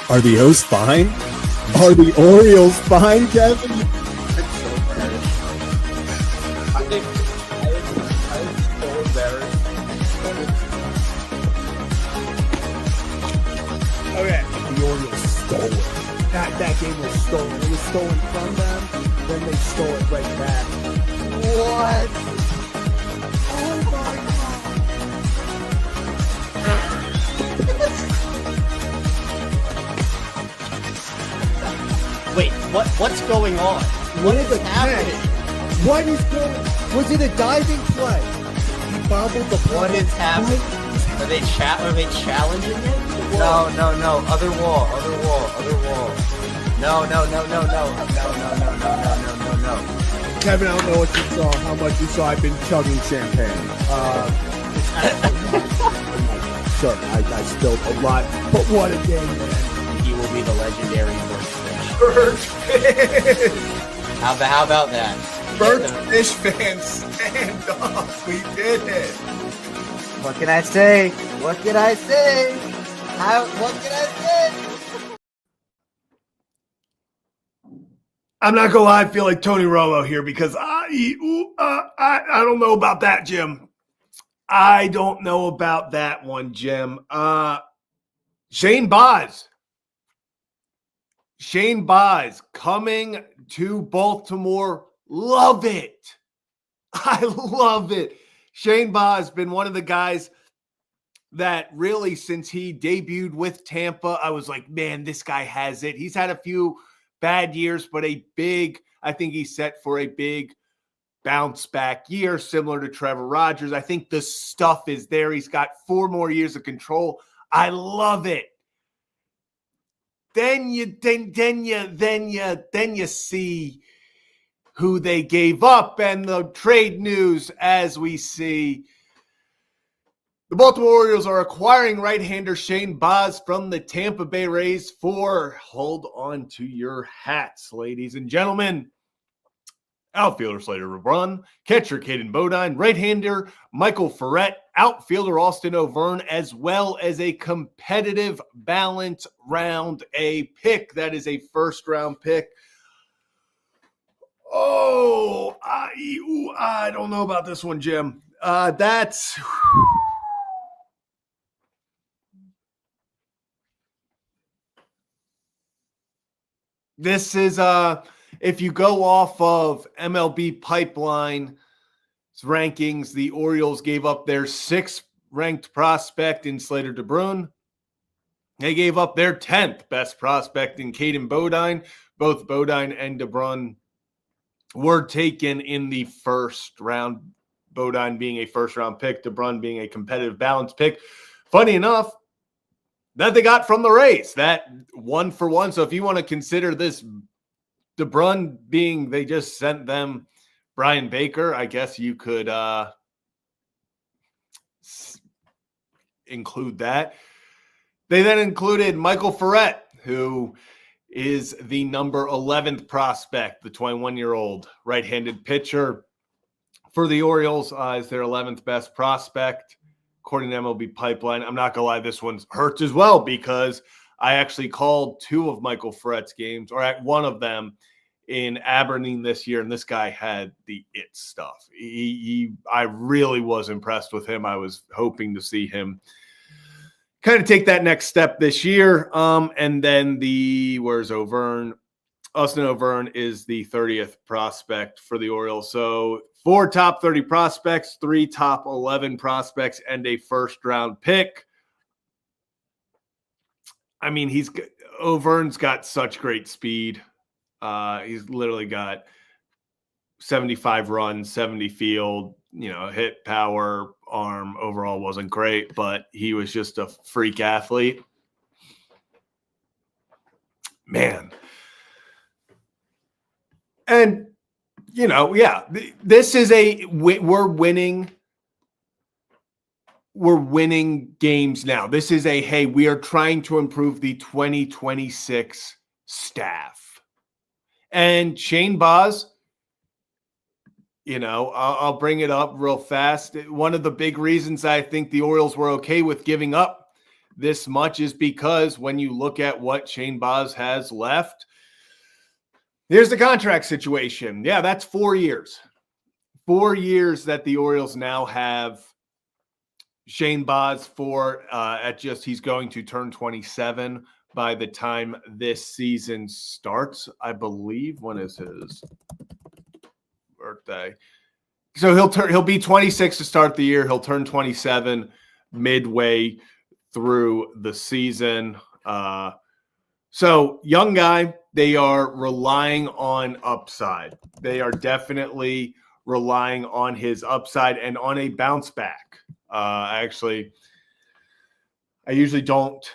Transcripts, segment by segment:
Are the O's fine? Are the Orioles fine, Kevin? I'm so embarrassed. I am so embarrassed. Okay. The Orioles stole it. That game was stolen. It was stolen from them, then they stole it right back. What? Oh my God. Wait, what's going on? What is happening? What is going? Was it a diving play? He bobbled the play. What is happening? Are they challenging him? No. Other wall. No. Kevin, I don't know what you saw, how much you saw. I've been chugging champagne. Sure, I spilled a lot, but what a game, man. He will be the legendary Birdfish. How about that? Birdfish fans, stand up. We did it. What can I say? What can I say? I'm not gonna lie, I feel like Tony Romo here because I don't know about that, Jim. I don't know about that one, Jim. Shane Baz coming to Baltimore. Love it. I love it. Shane Baz been one of the guys that really, since he debuted with Tampa, I was like, man, this guy has it. He's had a few bad years, but I think he's set for a big bounce back year, similar to Trevor Rogers. I think the stuff is there. He's got 4 more years of control. I love it. Then you see who they gave up and the trade news as we see. The Baltimore Orioles are acquiring right-hander Shane Baz from the Tampa Bay Rays for, hold on to your hats, ladies and gentlemen, outfielder Slater Lebrun, catcher Caden Bodine, right-hander Michael Ferret, outfielder Austin O'Verne, as well as a competitive balance round A pick. That is a first-round pick. Oh, I don't know about this one, Jim. This is, if you go off of MLB Pipeline's rankings, the Orioles gave up their 6th ranked prospect in Slater DeBrun. They gave up their 10th best prospect in Caden Bodine. Both Bodine and DeBrun were taken in the first round. Bodine being a first-round pick, DeBrun being a competitive balance pick. Funny enough, that they got from the Rays, that 1-for-1. So if you want to consider this DeBrun being, they just sent them Brian Baker, I guess you could include that. They then included Michael Ferret, who is the number 11th prospect, the 21-year-old right-handed pitcher for the Orioles, is their 11th best prospect. According to MLB Pipeline, I'm not going to lie, this one's hurts as well because I actually called 2 of Michael Ferret's games, or at one of them in Aberdeen this year, and this guy had the it stuff. I really was impressed with him. I was hoping to see him kind of take that next step this year. And then where's O'Verne? Austin O'Verne is the 30th prospect for the Orioles. So 4 top 30 prospects, 3 top 11 prospects, and a first-round pick. I mean, O'Verne's got such great speed. He's literally got 75 runs, 70 field, hit, power, arm. Overall wasn't great, but he was just a freak athlete. Man. And, this is we're winning games now. This is hey, we are trying to improve the 2026 staff. And Shane Baz, I'll bring it up real fast. One of the big reasons I think the Orioles were okay with giving up this much is because when you look at what Shane Baz has left, here's the contract situation. Yeah, that's 4 years. 4 years that the Orioles now have Shane Baz for he's going to turn 27 by the time this season starts, I believe. When is his birthday? So he'll be 26 to start the year. He'll turn 27 midway through the season. So young guy, they are relying on upside. They are definitely relying on his upside and on a bounce back. I usually don't.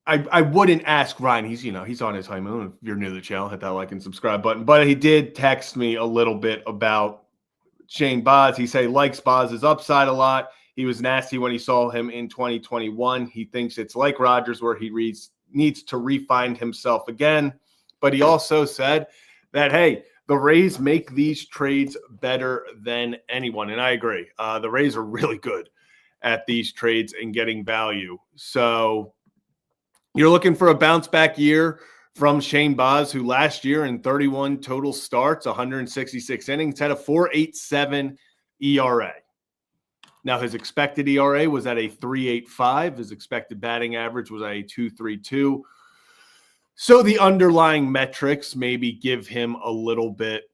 I wouldn't ask Ryan. He's on his honeymoon. If you're new to the channel, hit that like and subscribe button. But he did text me a little bit about Shane Baz. He said he likes Baz's upside a lot. He was nasty when he saw him in 2021. He thinks it's like Rodgers where he needs to refine himself again. But he also said that, hey, the Rays make these trades better than anyone. And I agree. The Rays are really good at these trades and getting value. So you're looking for a bounce back year from Shane Baz, who last year in 31 total starts, 166 innings, had a 4.87 ERA. Now his expected ERA was at a 3.85. His expected batting average was at a 2.32. So the underlying metrics maybe give him a little bit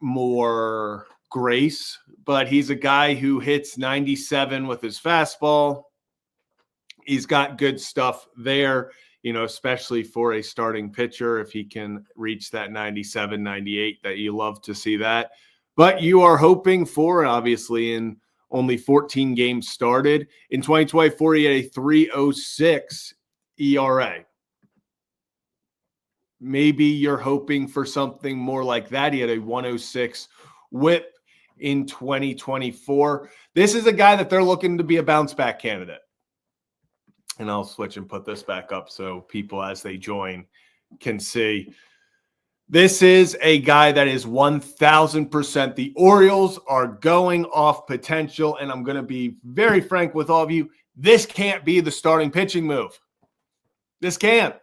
more grace, but he's a guy who hits 97 with his fastball. He's got good stuff there, especially for a starting pitcher. If he can reach that 97, 98, that you love to see that. But you are hoping for, obviously, in only 14 games started. In 2024, he had a 3.06 ERA. Maybe you're hoping for something more like that. He had a 1.06 whip in 2024. This is a guy that they're looking to be a bounce back candidate. And I'll switch and put this back up so people as they join can see. This is a guy that is 1,000%. The Orioles are going off potential, and I'm going to be very frank with all of you. This can't be the starting pitching move. This can't.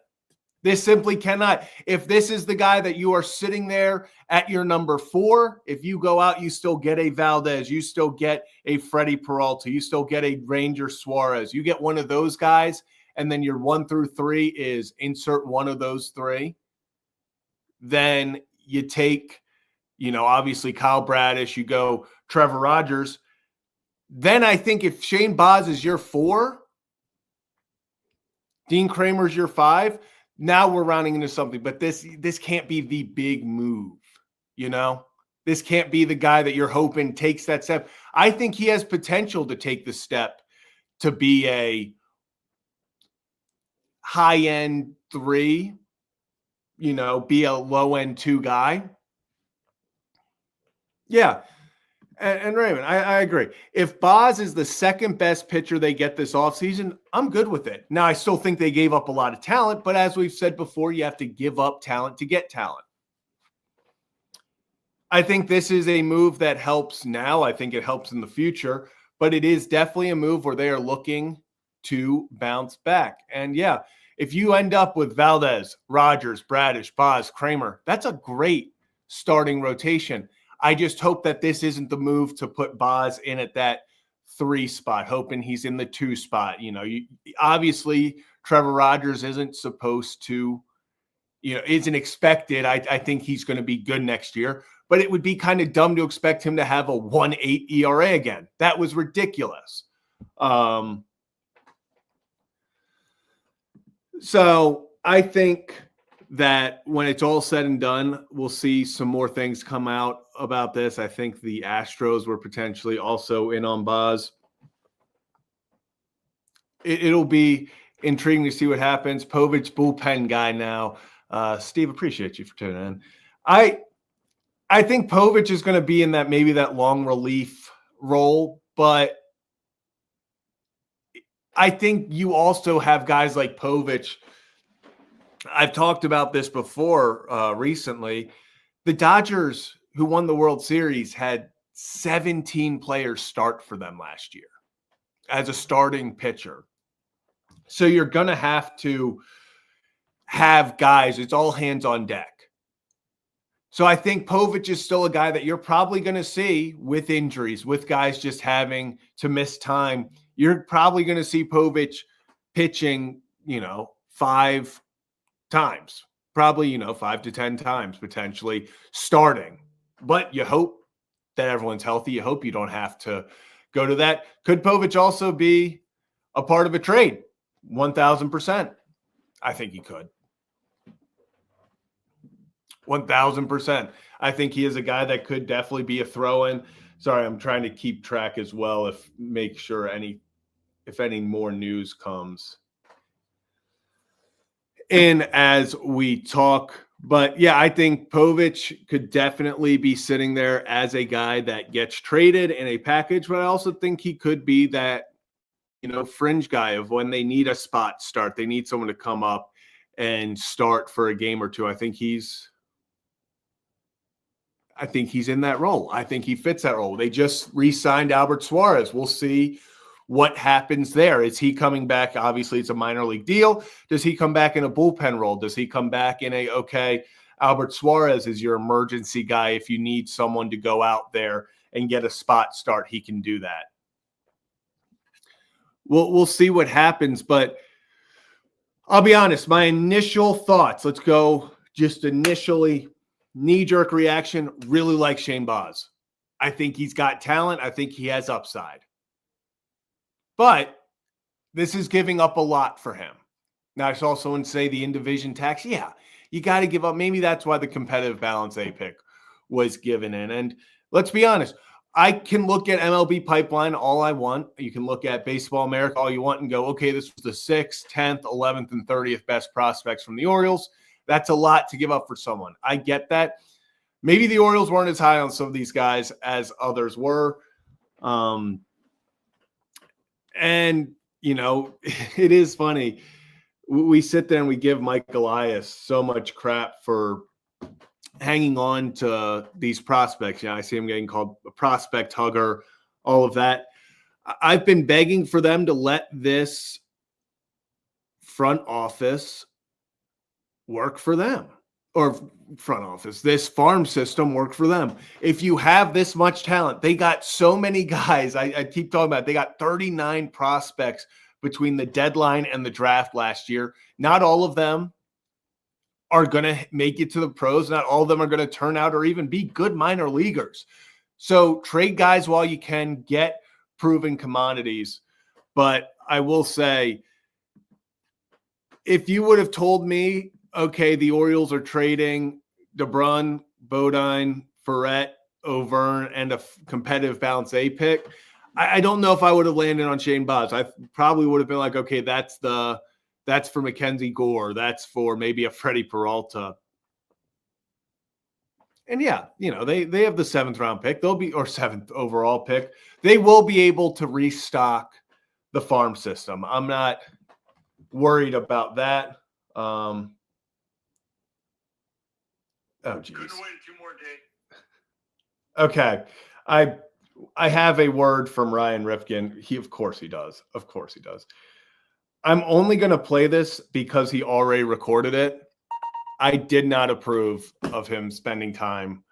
This simply cannot. If this is the guy that you are sitting there at your number 4, if you go out, you still get a Valdez, you still get a Freddie Peralta, you still get a Ranger Suarez. You get one of those guys, and then your 1 through 3 is insert one of those 3. Then you take, obviously Kyle Bradish, you go Trevor Rogers. Then I think if Shane Baz is your 4, Dean Kramer's your 5, now we're rounding into something. But this can't be the big move, This can't be the guy that you're hoping takes that step. I think he has potential to take the step to be a high-end 3, be a low-end 2 guy. Yeah. And Raymond, I agree. If Baz is the second best pitcher they get this offseason, I'm good with it. Now, I still think they gave up a lot of talent, but as we've said before, you have to give up talent to get talent. I think this is a move that helps now. I think it helps in the future, but it is definitely a move where they are looking to bounce back. And yeah, if you end up with Valdez, Rogers, Bradish, Baz, Kramer, that's a great starting rotation. I just hope that this isn't the move to put Baz in at that 3 spot, hoping he's in the 2 spot. Obviously Trevor Rogers isn't supposed to, isn't expected. I think he's going to be good next year, but it would be kind of dumb to expect him to have a 1.8 ERA again. That was ridiculous. So I think that when it's all said and done, we'll see some more things come out about this. I think the Astros were potentially also in on Baz. It'll be intriguing to see what happens. Povich, bullpen guy now. Steve, appreciate you for tuning in. I think Povich is going to be in that long relief role, but I think you also have guys like Povich. I've talked about this before recently. The Dodgers, who won the World Series, had 17 players start for them last year as a starting pitcher. So you're going to have guys, it's all hands on deck. So I think Povich is still a guy that you're probably going to see with injuries, with guys just having to miss time. You're probably going to see Povich pitching, 5 times, probably, 5 to 10 times potentially starting. But you hope that everyone's healthy. You hope you don't have to go to that. Could Povich also be a part of a trade? 1,000%. I think he could. 1,000%. I think he is a guy that could definitely be a throw-in. Sorry, I'm trying to keep track as well make sure if any more news comes in as we talk. But yeah, I think Povich could definitely be sitting there as a guy that gets traded in a package, but I also think he could be that, fringe guy of when they need a spot start, they need someone to come up and start for a game or two. I think he's in that role. I think he fits that role. They just re-signed Albert Suarez. We'll see what happens there. Is he coming back? Obviously, it's a minor league deal. Does he come back in a bullpen role? Does he come back in Albert Suarez is your emergency guy. If you need someone to go out there and get a spot start, he can do that. We'll see what happens, but I'll be honest, my initial thoughts, let's go just initially knee-jerk reaction, really like Shane Baz. I think he's got talent. I think he has upside. But this is giving up a lot for him. Now, I saw someone say the in-division tax. Yeah, you got to give up. Maybe that's why the competitive balance A pick was given in. And let's be honest, I can look at MLB Pipeline all I want. You can look at Baseball America all you want and go, okay, this was the 6th, 10th, 11th, and 30th best prospects from the Orioles. That's a lot to give up for someone. I get that. Maybe the Orioles weren't as high on some of these guys as others were. And, it is funny. We sit there and we give Mike Elias so much crap for hanging on to these prospects. I see him getting called a prospect hugger, all of that. I've been begging for them to let this front office work for them, or front office, this farm system work for them. If you have this much talent, they got so many guys. I keep talking about it. They got 39 prospects between the deadline and the draft last year. Not all of them are going to make it to the pros. Not all of them are going to turn out or even be good minor leaguers. So trade guys while you can, get proven commodities. But I will say, if you would have told me, okay, the Orioles are trading DeBrun, Bodine, Ferret, Auvergne, and a competitive balance A pick, I don't know if I would have landed on Shane Baz. I probably would have been like, okay, that's for Mackenzie Gore. That's for maybe a Freddie Peralta. And yeah, they have the 7th round pick. Or 7th overall pick. They will be able to restock the farm system. I'm not worried about that. Oh, geez. Couldn't wait 2 more days. Okay. I have a word from Ryan Ripken. Of course he does. Of course he does. I'm only going to play this because he already recorded it. I did not approve of him spending time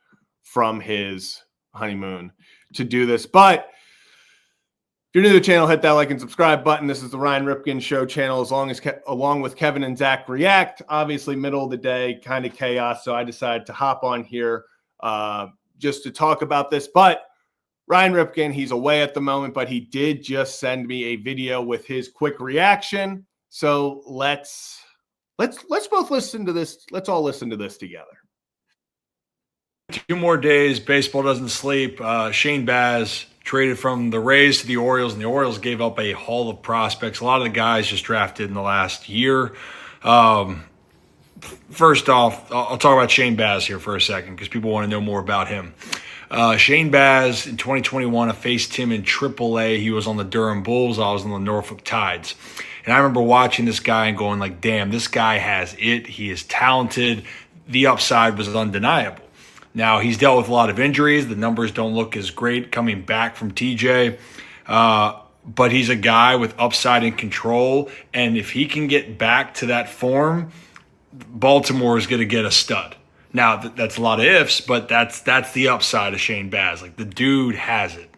from his honeymoon to do this. But if you're new to the channel, hit that like and subscribe button. This is the Ryan Ripken Show channel, along with Kevin and Zach React. Obviously, middle of the day, kind of chaos. So I decided to hop on here just to talk about this. But Ryan Ripken, he's away at the moment, but he did just send me a video with his quick reaction. So let's both listen to this. Let's all listen to this together. 2 more days. Baseball doesn't sleep. Shane Baz traded from the Rays to the Orioles, and the Orioles gave up a haul of prospects. A lot of the guys just drafted in the last year. First off, I'll talk about Shane Baz here for a second because people want to know more about him. Shane Baz in 2021, I faced him in AAA. He was on the Durham Bulls. I was on the Norfolk Tides. And I remember watching this guy and going like, damn, this guy has it. He is talented. The upside was undeniable. Now, he's dealt with a lot of injuries. The numbers don't look as great coming back from TJ. But he's a guy with upside and control. And if he can get back to that form, Baltimore is going to get a stud. Now, that's a lot of ifs, but that's the upside of Shane Baz. Like, the dude has it.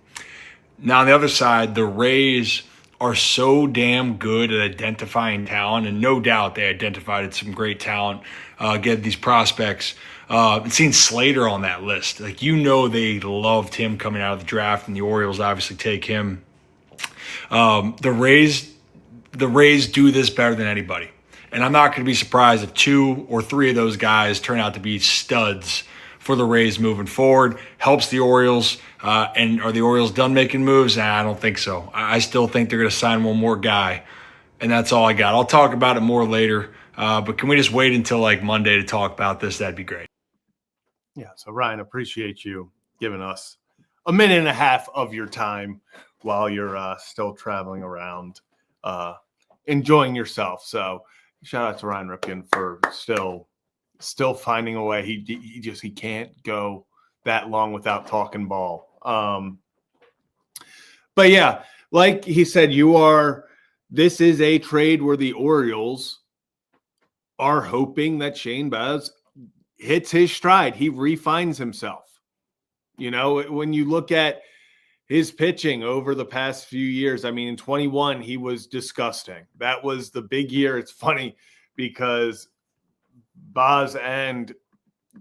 Now, on the other side, the Rays are so damn good at identifying talent, and no doubt they identified some great talent, get these prospects. And seeing Slater on that list, like, they loved him coming out of the draft, and the Orioles obviously take him. The Rays do this better than anybody. And I'm not going to be surprised if 2 or 3 of those guys turn out to be studs for the Rays moving forward. Helps the Orioles. And are the Orioles done making moves? Nah, I don't think so. I still think they're going to sign one more guy. And that's all I got. I'll talk about it more later. But can we just wait until like Monday to talk about this? That'd be great. Yeah. So Ryan, appreciate you giving us a minute and a half of your time while you're still traveling around, enjoying yourself. So shout out to Ryan Ripken for still finding a way. He can't go that long without talking ball. But yeah, like he said, this is a trade where the Orioles are hoping that Shane Baz hits his stride. He refines himself. When you look at his pitching over the past few years, I mean, in 21, he was disgusting. That was the big year. It's funny because Baz and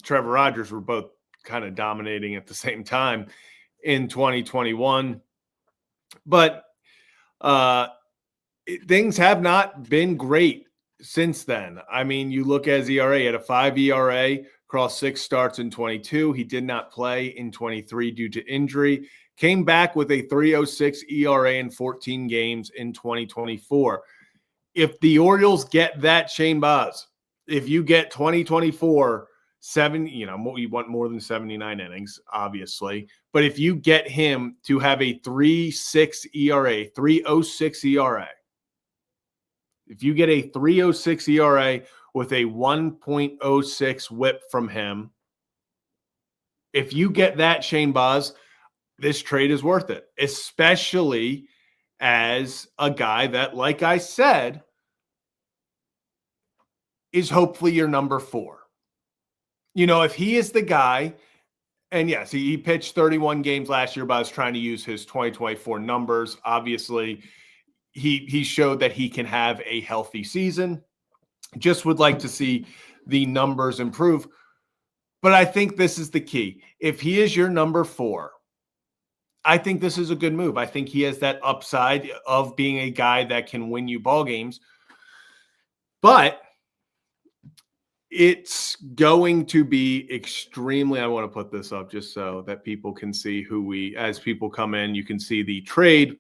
Trevor Rogers were both kind of dominating at the same time in 2021. But things have not been great since then. I mean, you look at his ERA. He had a 5 ERA across 6 starts in 22. He did not play in 23 due to injury. Came back with a 3.06 ERA in 14 games in 2024. If the Orioles get that Shane Baz, if you get 2024, you want more than 79 innings, obviously. But if you get him to have a 3.6 ERA, 3.06 ERA, if you get a 3.06 ERA with a 1.06 whip from him, if you get that Shane Baz, this trade is worth it, especially as a guy that, like I said, is hopefully your number 4. If he is the guy, and yes, he pitched 31 games last year, but I was trying to use his 2024 numbers. Obviously, he showed that he can have a healthy season. Just would like to see the numbers improve. But I think this is the key. If he is your number 4, I think this is a good move. I think he has that upside of being a guy that can win you ball games. But it's going to be extremely, I want to put this up just so that people can see as people come in, you can see the trade.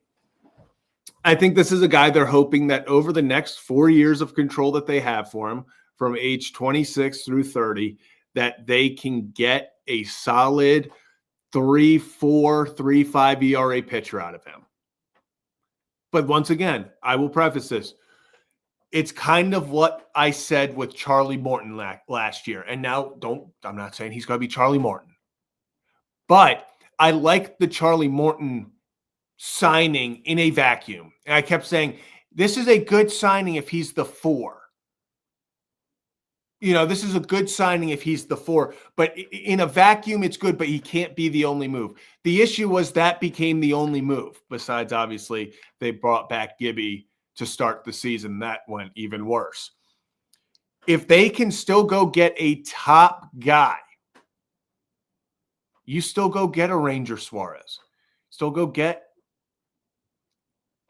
I think this is a guy they're hoping that over the next 4 years of control that they have for him, from age 26 through 30, that they can get a solid 3.4, 3.5 ERA pitcher out of him. But once again, I will preface this. It's kind of what I said with Charlie Morton last year. And now I'm not saying he's going to be Charlie Morton. But I like the Charlie Morton signing in a vacuum. And I kept saying, this is a good signing if he's the 4. This is a good signing if he's the 4. But in a vacuum, it's good, but he can't be the only move. The issue was that became the only move. Besides, obviously, they brought back Gibby to start the season. That went even worse. If they can still go get a top guy, you still go get a Ranger Suarez. Still go get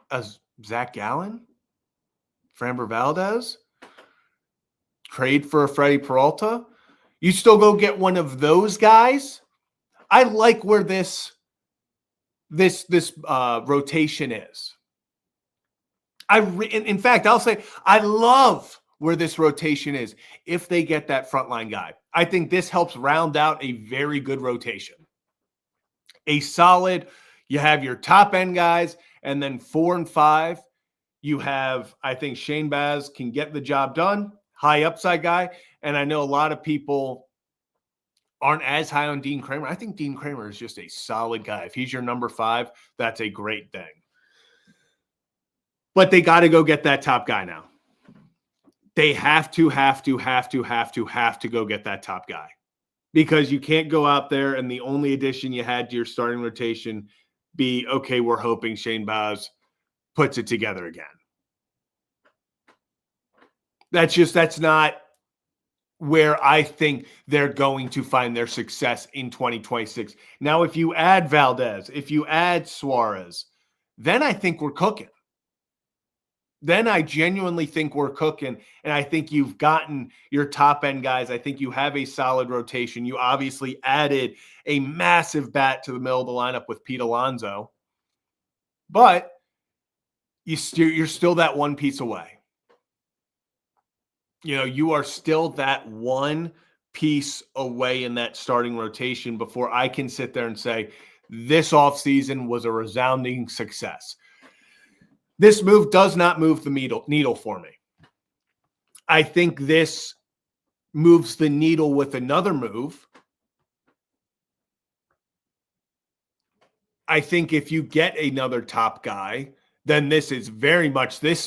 a Zach Gallen, Framber Valdez, trade for a Freddie Peralta. You still go get one of those guys. I like where this rotation is. In fact, I'll say I love where this rotation is if they get that frontline guy. I think this helps round out a very good rotation. A solid, you have your top end guys, and then 4 and 5, you have, I think Shane Baz can get the job done, high upside guy. And I know a lot of people aren't as high on Dean Kramer. I think Dean Kramer is just a solid guy. If he's your number 5, that's a great thing. But they got to go get that top guy now. They have to go get that top guy, because you can't go out there and the only addition you had to your starting rotation be, okay, we're hoping Shane Baz puts it together again. That's not where I think they're going to find their success in 2026. Now, if you add Valdez, if you add Suarez, then I think we're cooking. Then I genuinely think we're cooking, and I think you've gotten your top-end guys. I think you have a solid rotation. You obviously added a massive bat to the middle of the lineup with Pete Alonso, but you're still that one piece away. You are still that one piece away in that starting rotation before I can sit there and say this offseason was a resounding success. This move does not move the needle for me. I think this moves the needle with another move. I think if you get another top guy, then this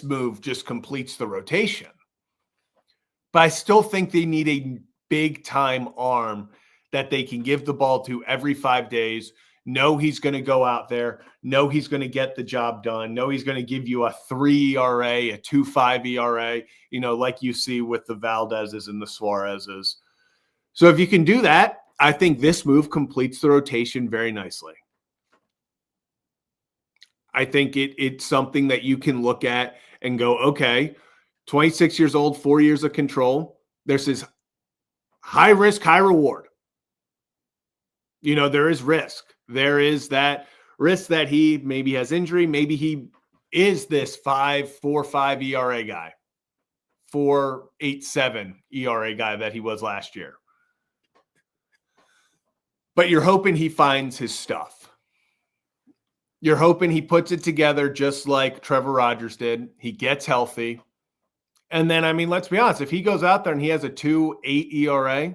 move just completes the rotation. But I still think they need a big-time arm that they can give the ball to every 5 days, know he's going to go out there, know he's going to get the job done, know he's going to give you a 3 ERA, a 2.5 ERA, like you see with the Valdezes and the Suarezes. So if you can do that, I think this move completes the rotation very nicely. I think it's something that you can look at and go, okay, 26 years old, 4 years of control. There's this high risk, high reward. There is risk. There is that risk that he maybe has injury. Maybe he is this 4.5 ERA guy, 4.87 ERA guy that he was last year. But you're hoping he finds his stuff. You're hoping he puts it together just like Trevor Rogers did. He gets healthy. And then, let's be honest, if he goes out there and he has a 2.8 ERA,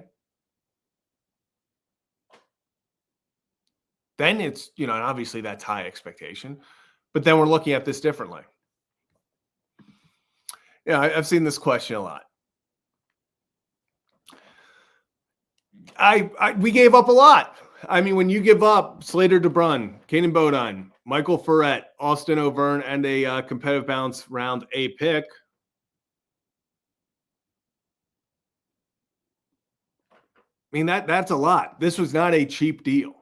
then it's, and obviously that's high expectation, but then we're looking at this differently. Yeah, I've seen this question a lot. We gave up a lot. When you give up Slater DeBrun, Kanan Bodine, Michael Ferret, Austin O'Verne, and a competitive balance round A pick, that's a lot. This was not a cheap deal.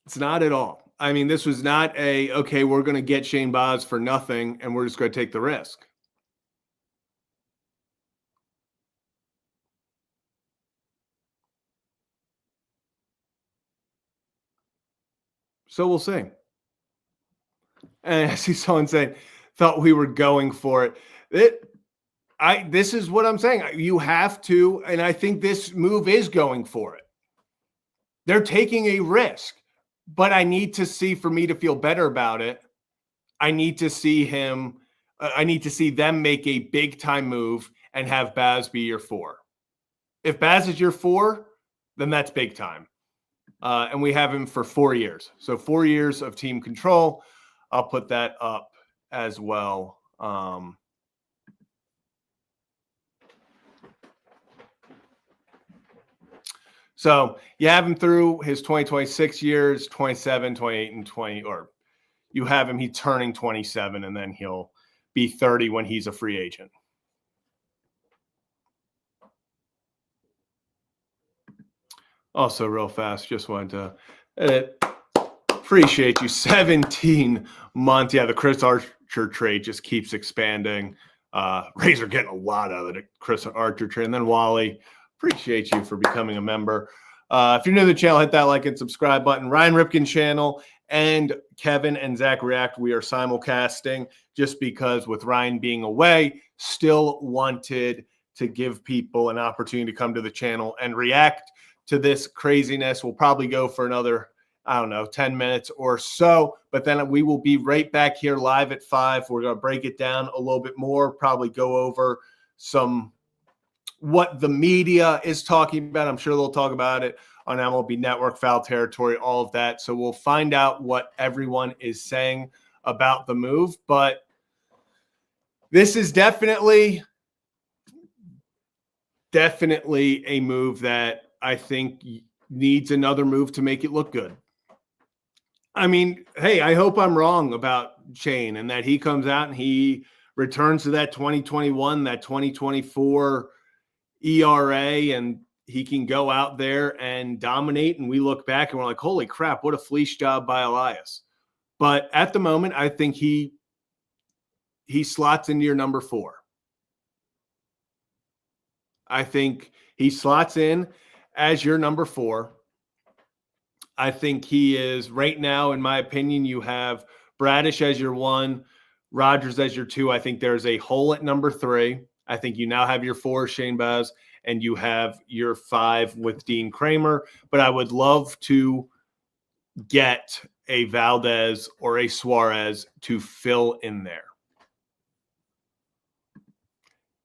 It's not at all. This was not okay, we're going to get Shane Baz for nothing and we're just going to take the risk. So we'll see. And I see someone saying, thought we were going for it. This is what I'm saying. You have to, and I think this move is going for it. They're taking a risk, but I need to see, for me to feel better about it, I need to see them make a big time move and have Baz be your 4. If Baz is your 4, then that's big time. And we have him for 4 years. So 4 years of team control. I'll put that up as well. So you have him through his 2026 years, 27, 28, and 20, or you have him, he's turning 27, and then he'll be 30 when he's a free agent. Also, real fast, just wanted to appreciate you. 17 months. Yeah, the Chris Archer trade just keeps expanding. Rays are getting a lot out of the Chris Archer trade. And then Wally, appreciate you for becoming a member. If you're new to the channel, hit that like and subscribe button. Ryan Ripken channel and Kevin and Zach React, we are simulcasting just because with Ryan being away, still wanted to give people an opportunity to come to the channel and react to this craziness. We'll probably go for another, 10 minutes or so, but then we will be right back here live at 5. We're going to break it down a little bit more, probably go over some what the media is talking about. I'm sure they'll talk about it on MLB Network, Foul Territory, all of that. So we'll find out what everyone is saying about the move. But this is definitely a move that I think needs another move to make it look good. I mean, hey, I hope I'm wrong about Shane and that he comes out and he returns to that 2021, that 2024 ERA, and he can go out there and dominate. And we look back and we're like, holy crap, what a fleece job by Elias. But at the moment, I think he slots into your number 4. I think he slots in as your number 4. I think he is right now, in my opinion, you have Bradish as your 1, Rogers as your 2. I think there's a hole at number 3. I think you now have your 4, Shane Baz, and you have your 5 with Dean Kramer. But I would love to get a Valdez or a Suarez to fill in there.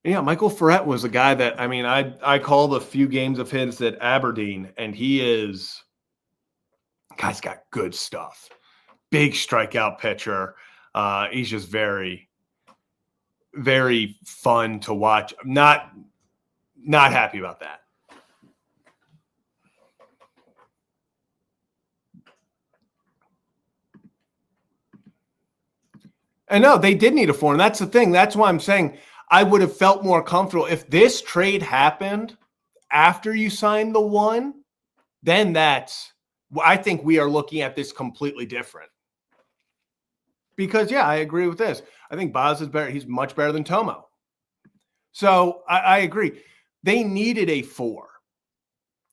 Yeah, Michael Ferret was a guy that, I mean, I called a few games of his at Aberdeen, and guy's got good stuff. Big strikeout pitcher. He's just very, very fun to watch. I'm not happy about that. And no, they did need a 4, and that's the thing. That's why I'm saying I would have felt more comfortable if this trade happened after you signed the 1. Then I think we are looking at this completely different. Because, yeah, I agree with this. I think Baz is better. He's much better than Tomo. So I agree. They needed a 4.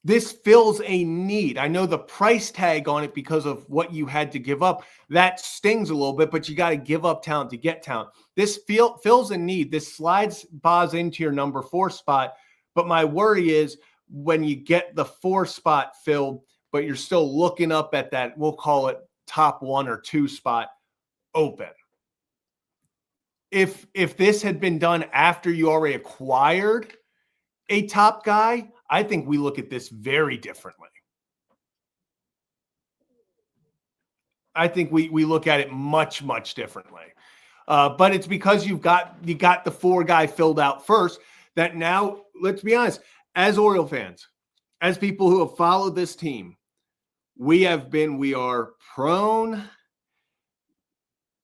This fills a need. I know the price tag on it because of what you had to give up. That stings a little bit, but you got to give up talent to get talent. This fills a need. This slides Baz into your number 4 spot. But my worry is when you get the 4 spot filled, but you're still looking up at that, we'll call it top 1 or 2 spot open. If this had been done after you already acquired a top guy, I think we look at this very differently. I think we look at it much, much differently. But it's because you got the 4 guy filled out first that now, let's be honest, as Oriole fans, as people who have followed this team, we are prone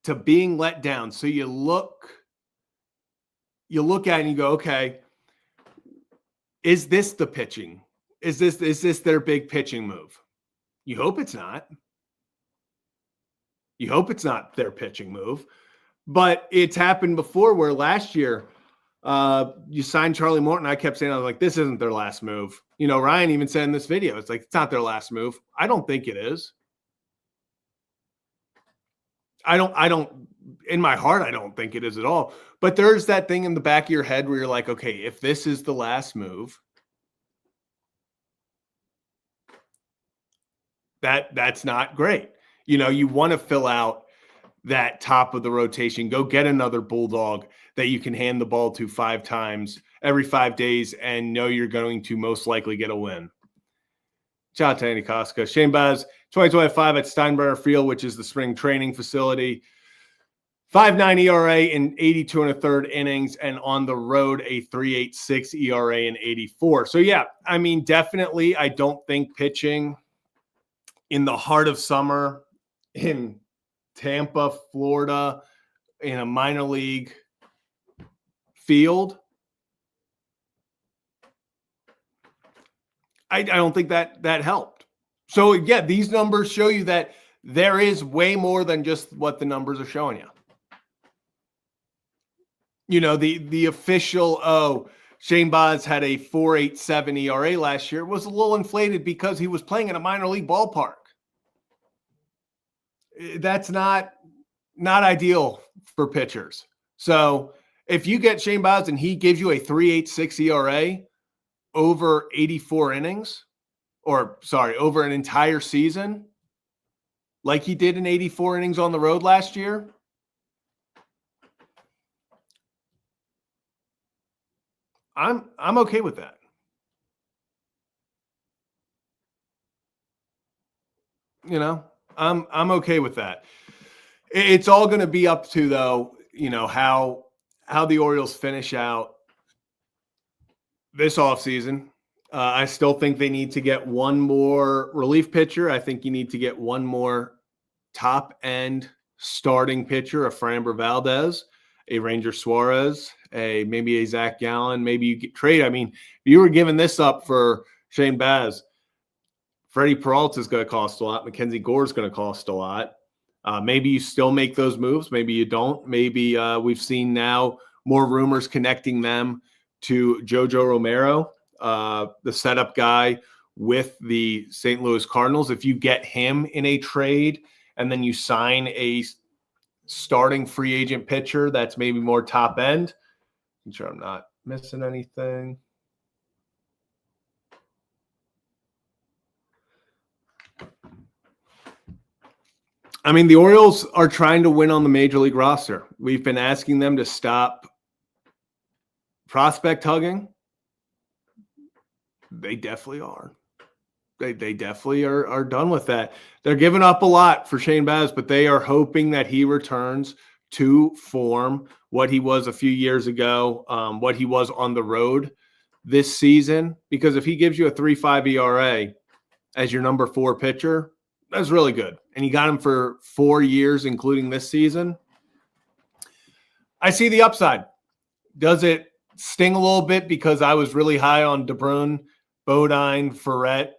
to being let down. So you look at it and you go, okay, is this the pitching? Is this their big pitching move? You hope it's not. You hope it's not their pitching move. But it's happened before where last year you signed Charlie Morton. I kept saying, I was like, this isn't their last move. You know, Ryan even said in this video, it's like, it's not their last move. I don't think it is. I don't, in my heart, I don't think it is at all. But there's that thing in the back of your head where you're like, okay, if this is the last move, that's not great. You know, you want to fill out that top of the rotation, go get another Bulldog that you can hand the ball to 5 times every 5 days and know you're going to most likely get a win. Shout out to Andy Koska. Shane Baz, 2025 at Steinbrenner Field, which is the spring training facility. 5.9 ERA in 82 1/3 innings, and on the road, a 3.86 ERA in 84. So, yeah, I mean, definitely, I don't think pitching in the heart of summer in Tampa, Florida, in a minor league field, I don't think that helped. So, yeah, these numbers show you that there is way more than just what the numbers are showing you. You know, the official, Shane Baz had a 4.87 ERA last year, was a little inflated because he was playing in a minor league ballpark. That's not ideal for pitchers. So if you get Shane Baz and he gives you a 3.86 ERA over 84 innings, over an entire season, like he did in 84 innings on the road last year, I'm okay with that. You know, I'm okay with that. It's all going to be up to, though, you know, how the Orioles finish out this offseason. I still think they need to get one more relief pitcher. I think you need to get one more top-end starting pitcher, a Framber Valdez, a Ranger Suarez, maybe a Zach Gallen. Maybe you get trade. I mean, if you were giving this up for Shane Baz, Freddie Peralta is going to cost a lot. Mackenzie Gore is going to cost a lot. Maybe you still make those moves. Maybe you don't. Maybe we've seen now more rumors connecting them to Jojo Romero, the setup guy with the St. Louis Cardinals. If you get him in a trade and then you sign a starting free agent pitcher that's maybe more top end, I'm sure I'm not missing anything. I mean, the Orioles are trying to win on the major league roster. We've been asking them to stop prospect hugging. They definitely are. They definitely are done with that. They're giving up a lot for Shane Baz, but they are hoping that he returns to form, what he was a few years ago, what he was on the road this season. Because if he gives you a 3.5 ERA as your number 4 pitcher, that's really good. And you got him for 4 years, including this season. I see the upside. Does it sting a little bit because I was really high on DeBrun, Bodine, Ferret?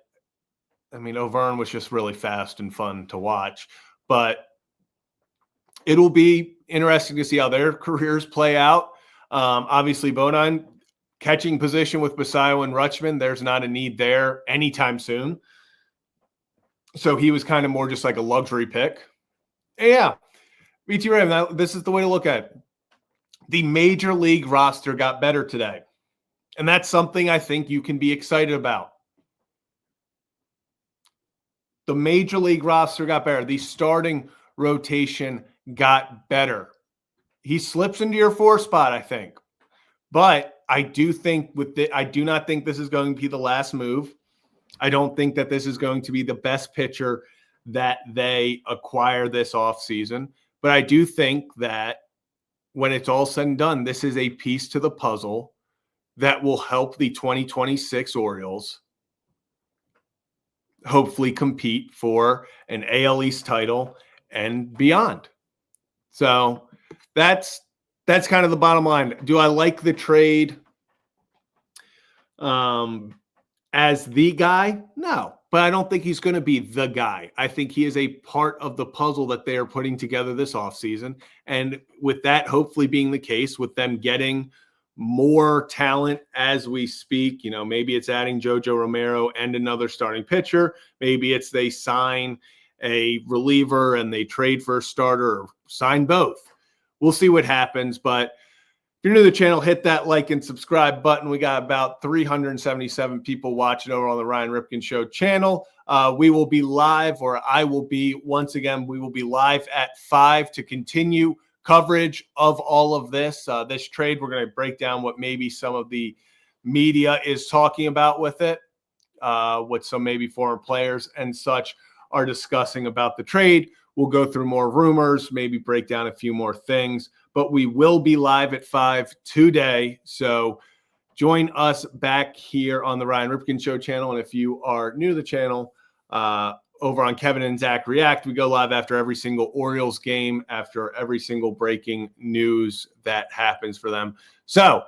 I mean, O'Verne was just really fast and fun to watch. But it'll be interesting to see how their careers play out. Obviously, Bodine, catching position with Basayo and Rutschman, there's not a need there anytime soon. So he was kind of more just like a luxury pick. And yeah, BT Ram, this is the way to look at it. The major league roster got better today. And that's something I think you can be excited about. The major league roster got better. The starting rotation got better. He slips into your 4 spot, I think. But I do think I do not think this is going to be the last move. I don't think that this is going to be the best pitcher that they acquire this offseason. But I do think that when it's all said and done, this is a piece to the puzzle that will help the 2026 Orioles hopefully compete for an AL East title and beyond. So that's kind of the bottom line. Do I like the trade as the guy? No, but I don't think he's going to be the guy. I think he is a part of the puzzle that they are putting together this offseason. And with that hopefully being the case, with them getting more talent as we speak, you know, maybe it's adding Jojo Romero and another starting pitcher. Maybe it's they sign a reliever and they trade for a starter or sign both. We'll see what happens. But if you're new to the channel, hit that like and subscribe button. We got about 377 people watching over on the Ryan Ripken Show channel. We will be live, or I will be, once again, we will be live at 5 to continue coverage of all of this. This trade, we're going to break down what maybe some of the media is talking about with it, what some maybe former players and such are discussing about the trade. We'll go through more rumors, maybe break down a few more things, but we will be live at 5 today. So join us back here on the Ryan Ripken Show channel. And if you are new to the channel, over on Kevin and Zach React, we go live after every single Orioles game, after every single breaking news that happens for them. So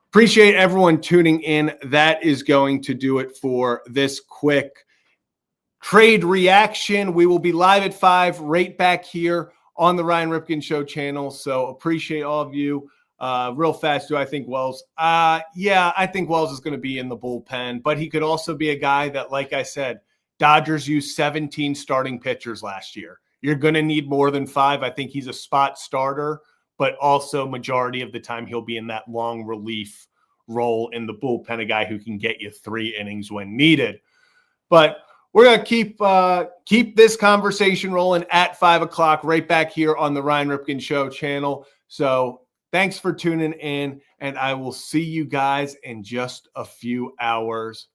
appreciate everyone tuning in. That is going to do it for this quick trade reaction. We will be live at 5 right back here on the Ryan Ripken Show channel. So appreciate all of you. Real fast, do I think Wells? Yeah, I think Wells is going to be in the bullpen, but he could also be a guy that, like I said, Dodgers used 17 starting pitchers last year. You're going to need more than 5. I think he's a spot starter, but also majority of the time he'll be in that long relief role in the bullpen, a guy who can get you 3 innings when needed. But we're going to keep this conversation rolling at 5 o'clock right back here on the Ryan Ripken Show channel. So Thanks for tuning in, and I will see you guys in just a few hours.